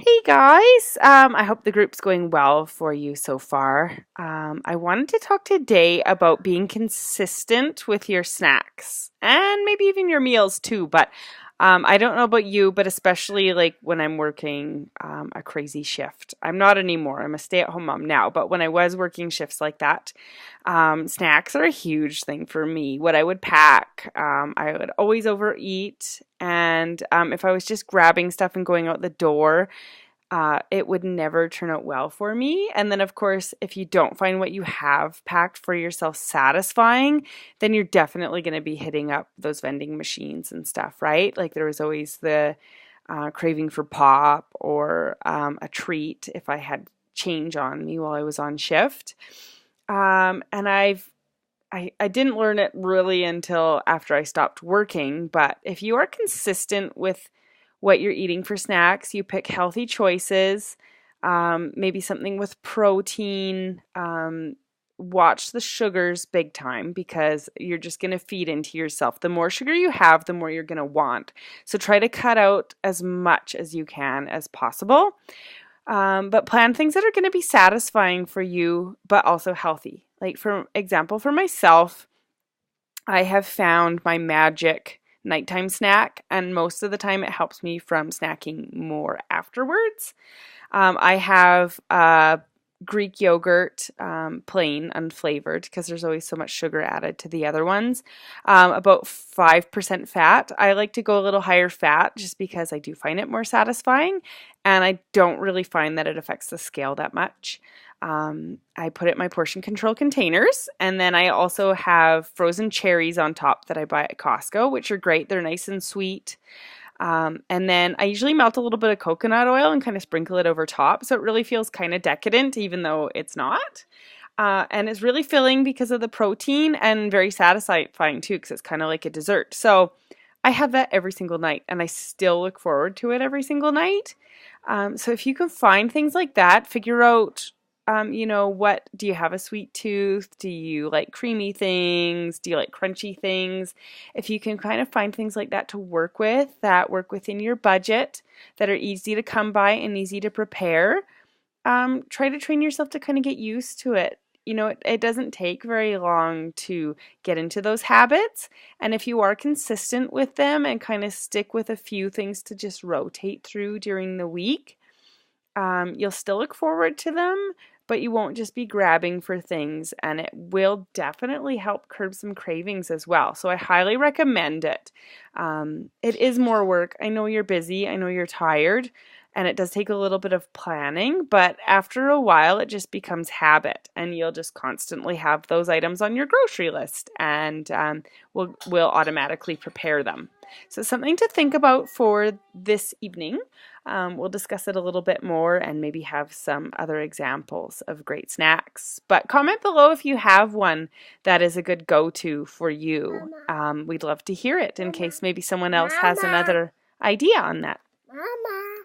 Hey guys, I hope the group's going well for you so far. I wanted to talk today about being consistent with your snacks and maybe even your meals too. But I don't know about you, but especially like when I'm working a crazy shift. I'm not anymore. I'm a stay-at-home mom now. But when I was working shifts like that, snacks are a huge thing for me. What I would pack, I would always overeat. And if I was just grabbing stuff and going out the door, it would never turn out well for me. And then, of course, if you don't find what you have packed for yourself satisfying, then you're definitely going to be hitting up those vending machines and stuff, right? Like there was always the craving for pop or a treat if I had change on me while I was on shift. And I didn't learn it really until after I stopped working, but if you are consistent with what you're eating for snacks, you pick healthy choices, maybe something with protein, watch the sugars big time because you're just going to feed into yourself. The more sugar you have, the more you're going to want. So try to cut out as much as you can as possible. But plan things that are going to be satisfying for you, but also healthy. Like, for example, for myself, I have found my magic nighttime snack, and most of the time it helps me from snacking more afterwards. I have Greek yogurt, plain, unflavored, because there's always so much sugar added to the other ones. About 5% fat. I like to go a little higher fat just because I do find it more satisfying, and I don't really find that it affects the scale that much. I put it in my portion control containers, and then I also have frozen cherries on top that I buy at Costco, which are great. They're nice and sweet. And then I usually melt a little bit of coconut oil and kind of sprinkle it over top, so it really feels kind of decadent, even though it's not. And it's really filling because of the protein and very satisfying too, because it's kind of like a dessert. So I have that every single night, and I still look forward to it every single night. So if you can find things like that, figure out what do you have a sweet tooth? Do you like creamy things? Do you like crunchy things? If you can kind of find things like that to work with, that work within your budget, that are easy to come by and easy to prepare, try to train yourself to kind of get used to it. It doesn't take very long to get into those habits. And if you are consistent with them and kind of stick with a few things to just rotate through during the week, you'll still look forward to them, but you won't just be grabbing for things, and it will definitely help curb some cravings as well. So I highly recommend it. It is more work. I know you're busy. I know you're tired, and it does take a little bit of planning, but after a while, it just becomes habit, and you'll just constantly have those items on your grocery list, and we'll automatically prepare them. So something to think about for this evening. We'll discuss it a little bit more and maybe have some other examples of great snacks. But comment below if you have one that is a good go-to for you. We'd love to hear it in case maybe someone else has another idea on that. Mama.